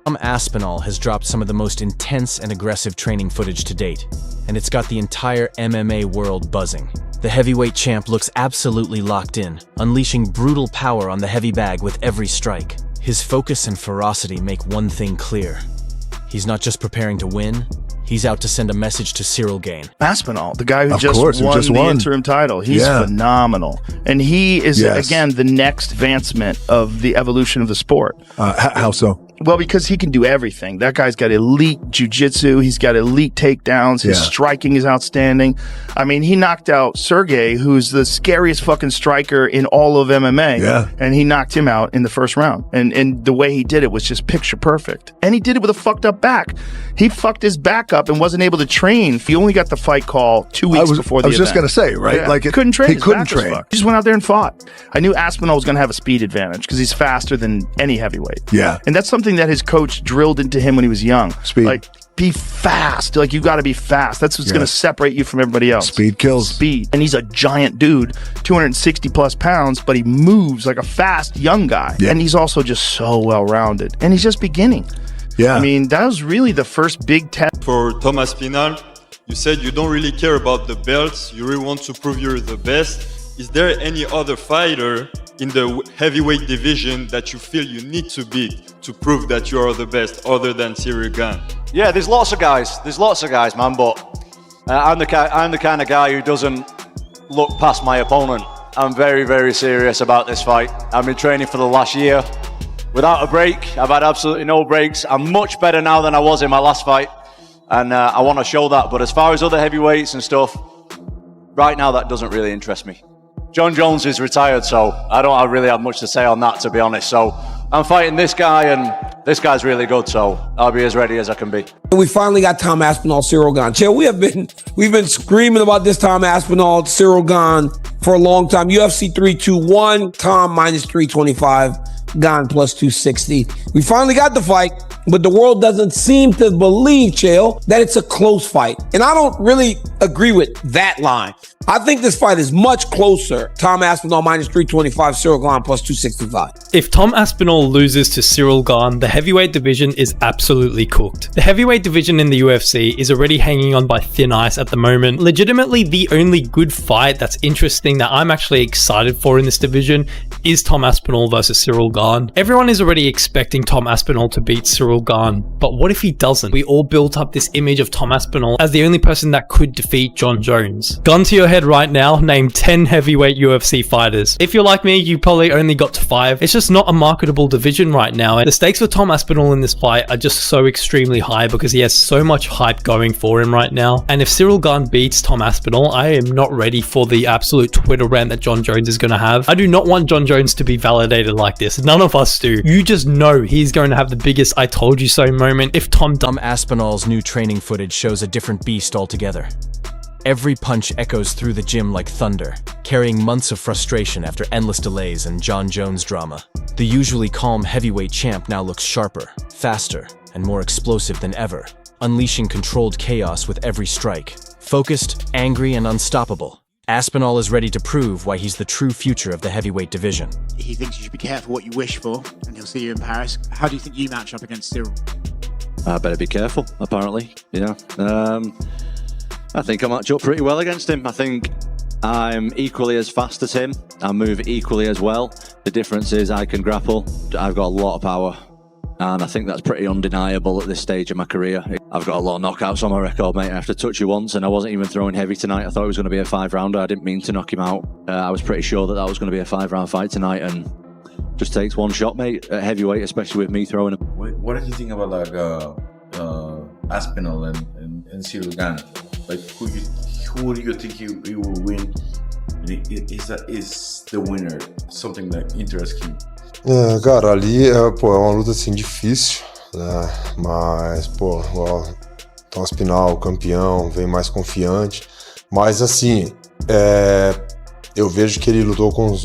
Tom Aspinall has dropped some of the most intense and aggressive training footage to date, and it's got the entire MMA world buzzing. The heavyweight champ looks absolutely locked in, unleashing brutal power on the heavy bag with every strike. His focus and ferocity make one thing clear. He's not just preparing to win, he's out to send a message to Ciryl Gane. Aspinall, the guy who just won the interim title. He's phenomenal. And he is, again, the next advancement of the evolution of the sport. How so? Well, because he can do everything. That guy's got elite jiu-jitsu. He's got elite takedowns. His striking is outstanding. I mean, he knocked out Ciryl, who's the scariest fucking striker in all of MMA. Yeah. And he knocked him out in the first round. And the way he did it was just picture perfect. And he did it with a fucked up back. He fucked his back up and wasn't able to train. He only got the fight call 2 weeks before the event. I was just going to say, right? Yeah. Like he couldn't train. He couldn't train. He just went out there and fought. I knew Aspinall was going to have a speed advantage because he's faster than any heavyweight. Yeah. And that's something that his coach drilled into him when he was young. Speed. Like, be fast. Like, you got to be fast. That's what's going to separate you from everybody else. Speed kills. Speed. And he's a giant dude, 260 plus pounds, but he moves like a fast young guy. Yeah. And he's also just so well-rounded. And he's just beginning. Yeah. I mean, that was really the first big test. For Tom Aspinall, you said you don't really care about the belts. You really want to prove you're the best. Is there any other fighter in the heavyweight division that you feel you need to beat to prove that you are the best, other than Ciryl Gane? Yeah, there's lots of guys. There's lots of guys, man. But I'm the kind of guy who doesn't look past my opponent. I'm very, very serious about this fight. I've been training for the last year without a break. I've had absolutely no breaks. I'm much better now than I was in my last fight, and I want to show that. But as far as other heavyweights and stuff, right now that doesn't really interest me. Jon Jones is retired, so I don't really have much to say on that, to be honest. So I'm fighting this guy, and this guy's really good, so I'll be as ready as I can be. We finally got Tom Aspinall, Ciryl Gane. Chill, we've been screaming about this Tom Aspinall, Ciryl Gane for a long time. UFC 321, Tom minus 325, Gane plus 260. We finally got the fight, but the world doesn't seem to believe, Chael, that it's a close fight. And I don't really agree with that line. I think this fight is much closer. Tom Aspinall minus 325, Ciryl Gane plus 265. If Tom Aspinall loses to Ciryl Gane, the heavyweight division is absolutely cooked. The heavyweight division in the UFC is already hanging on by thin ice at the moment. Legitimately, the only good fight that's interesting that I'm actually excited for in this division is Tom Aspinall versus Ciryl Gane. Everyone is already expecting Tom Aspinall to beat Ciryl Gane, but what if he doesn't? We all built up this image of Tom Aspinall as the only person that could defeat Jon Jones. Gun to your head right now, name 10 heavyweight UFC fighters. If you're like me, you probably only got to 5. It's just not a marketable division right now, and the stakes for Tom Aspinall in this fight are just so extremely high because he has so much hype going for him right now. And if Ciryl Gane beats Tom Aspinall, I am not ready for the absolute Twitter rant that Jon Jones is going to have. I do not want Jon Jones to be validated like this. None of us do. You just know he's going to have the biggest I told you so moment if Tom Aspinall's new training footage shows a different beast altogether. Every punch echoes through the gym like thunder, carrying months of frustration after endless delays and Jon Jones drama. The usually calm heavyweight champ now looks sharper, faster, and more explosive than ever, unleashing controlled chaos with every strike. Focused, angry, and unstoppable, Aspinall is ready to prove why he's the true future of the heavyweight division. He thinks you should be careful what you wish for, and he'll see you in Paris. How do you think you match up against Ciryl? I better be careful, apparently. Yeah. I think I match up pretty well against him. I think I'm equally as fast as him. I move equally as well. The difference is I can grapple. I've got a lot of power. And I think that's pretty undeniable at this stage of my career. I've got a lot of knockouts on my record, mate. I have to touch you once, and I wasn't even throwing heavy tonight. I thought it was going to be a 5-rounder. I didn't mean to knock him out. I was pretty sure that was going to be a 5-round fight tonight, and just takes one shot, mate, at heavyweight, especially with me throwing him. What do you think about like Aspinall and Ciryl Gane? Like who do you think he will win? Is the winner something that interests you? Cara, ali é uma luta assim difícil, né? Mas, pô, o Tom Aspinall, campeão, vem mais confiante. Mas assim, eu vejo que ele lutou com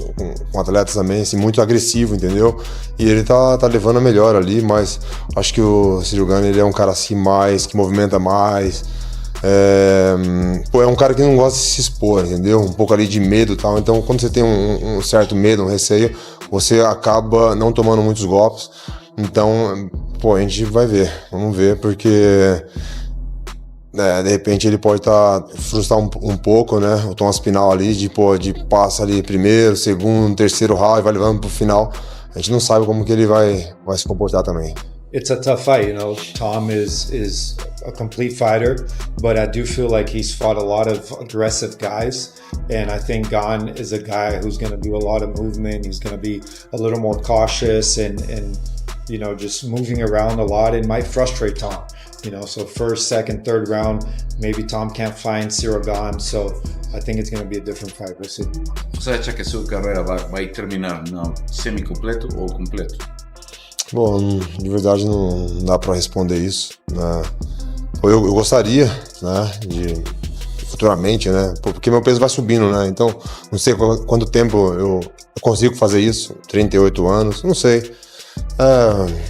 atletas também, assim, muito agressivo, entendeu? E ele tá levando a melhor ali, mas acho que o Ciryl Gane, ele é um cara assim mais, que movimenta mais. É um cara que não gosta de se expor, entendeu? Um pouco ali de medo e tal. Então, quando você tem um certo medo, um receio, você acaba não tomando muitos golpes. Então, a gente vai ver. Vamos ver, porque de repente ele pode frustrar um pouco, né? O Tom Aspinall ali, de passa ali primeiro, segundo, terceiro round, vai levando pro final. A gente não sabe como que ele vai se comportar também. It's a tough fight, you know. Tom is a complete fighter, but I do feel like he's fought a lot of aggressive guys, and I think Gane is a guy who's going to do a lot of movement. He's going to be a little more cautious and you know, just moving around a lot. It might frustrate Tom, you know. So first, second, third round, maybe Tom can't find Ciryl Gane, so I think it's going to be a different fight. We'll see. Você acha que sua carreira vai terminar no semi-completo ou completo? Bom, de verdade não dá para responder isso, né? Eu gostaria, né, de futuramente, né, porque meu peso vai subindo, né, então não sei quanto tempo eu consigo fazer isso, 38 anos, não sei.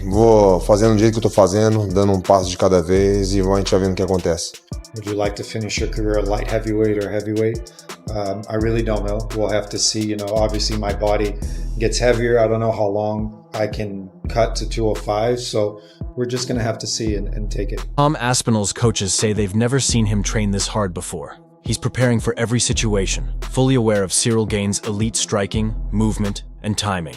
Vou fazendo do jeito que eu tô fazendo, dando um passo de cada vez e a gente vai vendo o que acontece. Would you like to finish your career light heavyweight or heavyweight? I really don't know. We'll have to see. You know, obviously my body gets heavier. I don't know how long I can cut to 205. So we're just going to have to see and take it. Tom Aspinall's coaches say they've never seen him train this hard before. He's preparing for every situation, fully aware of Ciryl Gane's elite striking, movement, and timing.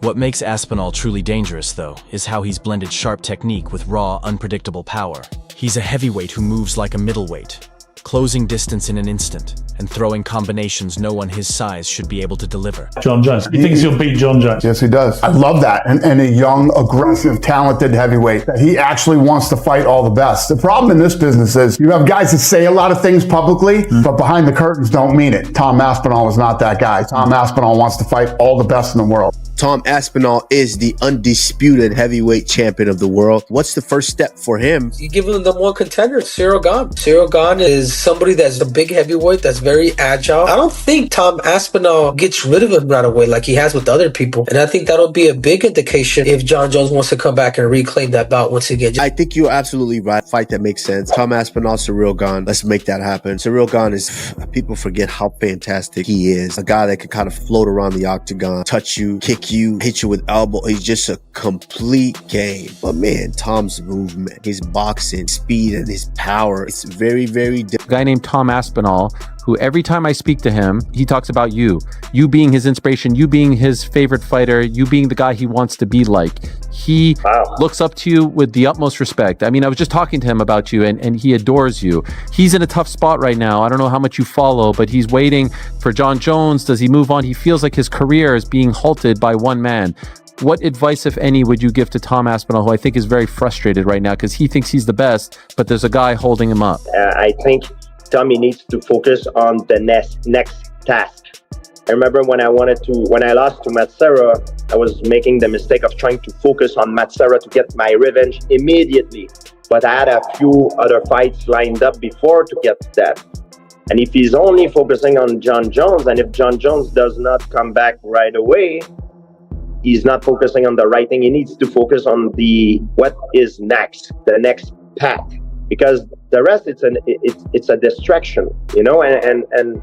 What makes Aspinall truly dangerous, though, is how he's blended sharp technique with raw, unpredictable power. He's a heavyweight who moves like a middleweight, closing distance in an instant, and throwing combinations no one his size should be able to deliver. Jon Jones. He thinks he'll beat Jon Jones. Yes, he does. I love that. And a young, aggressive, talented heavyweight. He actually wants to fight all the best. The problem in this business is you have guys that say a lot of things publicly, but behind the curtains don't mean it. Tom Aspinall is not that guy. Tom Aspinall wants to fight all the best in the world. Tom Aspinall is the undisputed heavyweight champion of the world. What's the first step for him? You give him the one contender, Ciryl Gane. Ciryl Gane is somebody that's a big heavyweight, that's very agile. I don't think Tom Aspinall gets rid of him right away like he has with other people. And I think that'll be a big indication if Jon Jones wants to come back and reclaim that bout once again. I think you're absolutely right. Fight that makes sense. Tom Aspinall, Ciryl Gane. Let's make that happen. Ciryl Gane is, people forget how fantastic he is. A guy that can kind of float around the octagon, touch you, kick you, hit you with elbow. He's just a complete game. But man, Tom's movement, his boxing, speed, and his power, it's very, very different. A guy named Tom Aspinall, who every time I speak to him, he talks about you being his inspiration, you being his favorite fighter, you being the guy he wants to be like. He looks up to you with the utmost respect. I mean, I was just talking to him about you and he adores you. He's in a tough spot right now. I don't know how much you follow, but he's waiting for Jon Jones. Does he move on? He feels like his career is being halted by one man. What advice, if any, would you give to Tom Aspinall, who I think is very frustrated right now because he thinks he's the best, but there's a guy holding him up? I think Tommy needs to focus on the next task. I remember when I lost to Matsera, I was making the mistake of trying to focus on Matsera to get my revenge immediately. But I had a few other fights lined up before to get to that. And if he's only focusing on Jon Jones, and if Jon Jones does not come back right away, he's not focusing on the right thing. He needs to focus on what is next, the next path. Because the rest, it's a distraction, you know, and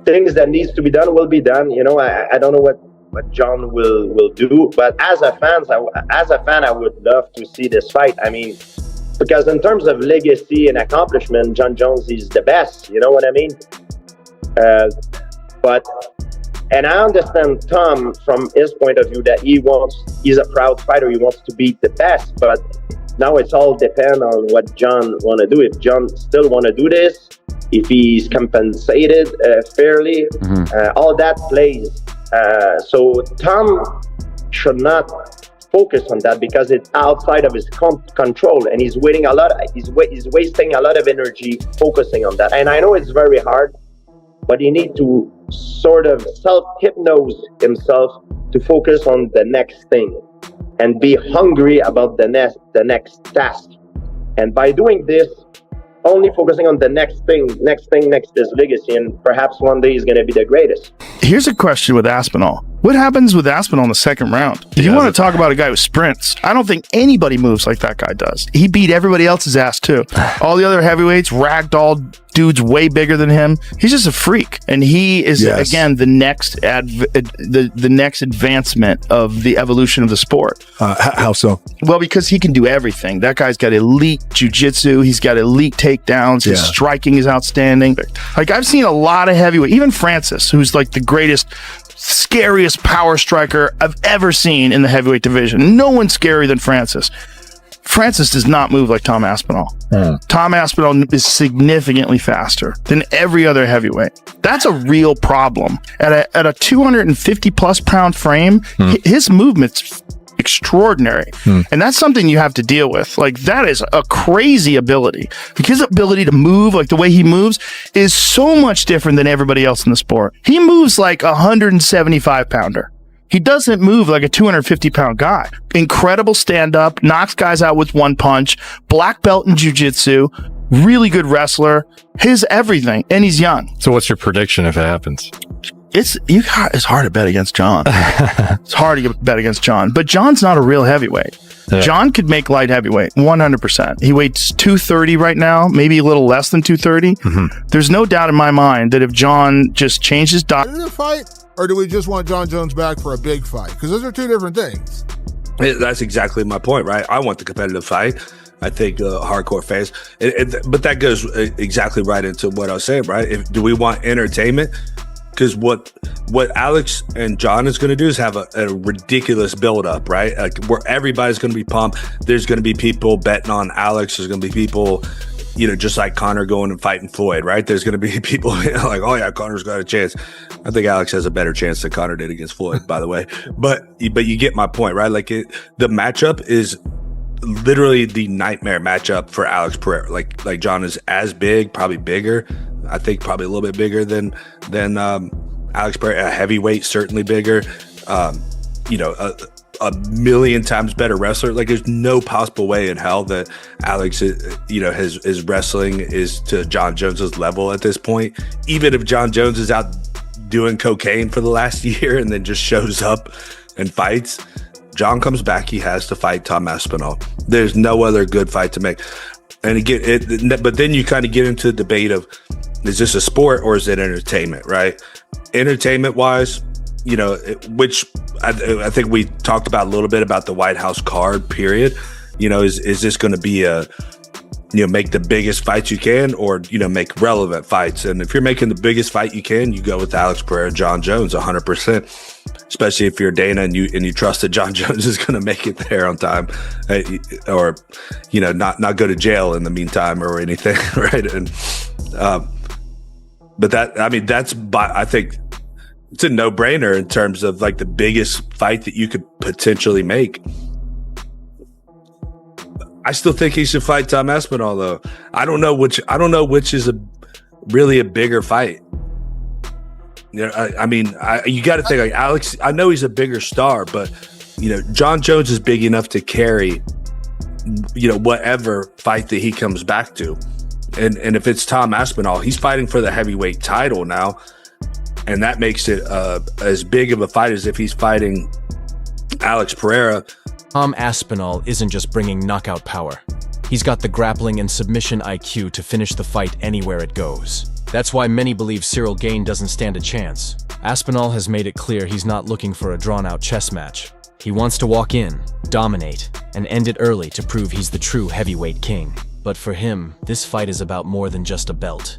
things that needs to be done will be done. You know, I don't know what Jon will do, but as a fan, I would love to see this fight. I mean, because in terms of legacy and accomplishment, Jon Jones is the best. You know what I mean? And I understand Tom from his point of view that he's a proud fighter. He wants to beat the best, but now it's all depend on what Jon want to do. If Jon still want to do this, if he's compensated fairly, all that plays. So Tom should not focus on that because it's outside of his control, and he's wasting a lot of energy focusing on that. And I know it's very hard, but he needs to sort of self-hypnose himself to focus on the next thing and be hungry about the next task. And by doing this, only focusing on the next thing is legacy, and perhaps one day he's going to be the greatest. Here's a question with Aspinall. What happens with Aspinall in the second round? If you want to talk about a guy who sprints, I don't think anybody moves like that guy does. He beat everybody else's ass too. All the other heavyweights, ragdoll dudes way bigger than him. He's just a freak, and he is again the next the next advancement of the evolution of the sport. How so? Well, because he can do everything. That guy's got elite jiu-jitsu. He's got elite takedowns. His striking is outstanding. Like, I've seen a lot of heavyweight, even Francis, who's like the greatest, scariest power striker I've ever seen in the heavyweight division. No one's scarier than Francis. Francis does not move like Tom Aspinall. Tom Aspinall is significantly faster than every other heavyweight. That's a real problem. At a 250 plus pound frame, his movement's extraordinary. And that's something you have to deal with. Like, that is a crazy ability. Like, his ability to move, like the way he moves, is so much different than everybody else in the sport. He moves like a 175 pounder. He doesn't move like a 250 pound guy. Incredible stand up, knocks guys out with one punch, black belt in jiu-jitsu, really good wrestler, his everything, and he's young. So what's your prediction if it happens? It's hard to bet against Jon. It's hard to bet against Jon, but Jon's not a real heavyweight. Jon could make light heavyweight 100%. He weighs 230 right now, maybe a little less than 230. There's no doubt in my mind that if Jon just changed his diet. Is it a fight, or do we just want Jon Jones back for a big fight? Because those are two different things. That's exactly my point, right? I want the competitive fight. I think hardcore fans, but that goes exactly right into what I was saying, right? Do we want entertainment? Because what Alex and Jon is going to do is have a ridiculous build-up, right? Like, where everybody's going to be pumped. There's going to be people betting on Alex. There's going to be people, just like Conor going and fighting Floyd, right? There's going to be people like, oh yeah, Conor's got a chance. I think Alex has a better chance than Conor did against Floyd, by the way. But you get my point, right? Like, the matchup is literally the nightmare matchup for Alex Pereira. Like Jon is as big, probably bigger. I think probably a little bit bigger than Alex Pereira. A heavyweight, certainly bigger. A million times better wrestler. Like, there's no possible way in hell that Alex, his wrestling is to Jon Jones's level at this point. Even if Jon Jones is out doing cocaine for the last year and then just shows up and fights, Jon comes back. He has to fight Tom Aspinall. There's no other good fight to make. And again, but then you kind of get into the debate of, is this a sport or is it entertainment, right? Entertainment wise, which I think we talked about a little bit about the White House card period. Is this going to be make the biggest fights you can, or, make relevant fights? And if you're making the biggest fight you can, you go with Alex Pereira, Jon Jones, 100%. Especially if you're Dana and you trust that Jon Jones is going to make it there on time, or not go to jail in the meantime or anything, right? And but I think it's a no-brainer in terms of like the biggest fight that you could potentially make. I still think he should fight Tom Aspinall, though. I don't know which is really a bigger fight. You got to think, like, Alex, I know he's a bigger star, but Jon Jones is big enough to carry whatever fight that he comes back to. And if it's Tom Aspinall, he's fighting for the heavyweight title now, and that makes it as big of a fight as if he's fighting Alex Pereira. Tom Aspinall isn't just bringing knockout power. He's got the grappling and submission IQ to finish the fight anywhere it goes. That's why many believe Ciryl Gane doesn't stand a chance. Aspinall has made it clear he's not looking for a drawn-out chess match. He wants to walk in, dominate, and end it early to prove he's the true heavyweight king. But for him, this fight is about more than just a belt.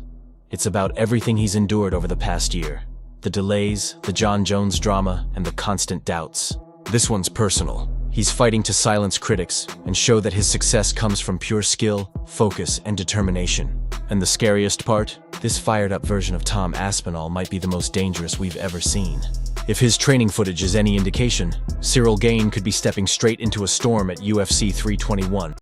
It's about everything he's endured over the past year. The delays, the Jon Jones drama, and the constant doubts. This one's personal. He's fighting to silence critics and show that his success comes from pure skill, focus, and determination. And the scariest part? This fired-up version of Tom Aspinall might be the most dangerous we've ever seen. If his training footage is any indication, Ciryl Gane could be stepping straight into a storm at UFC 321.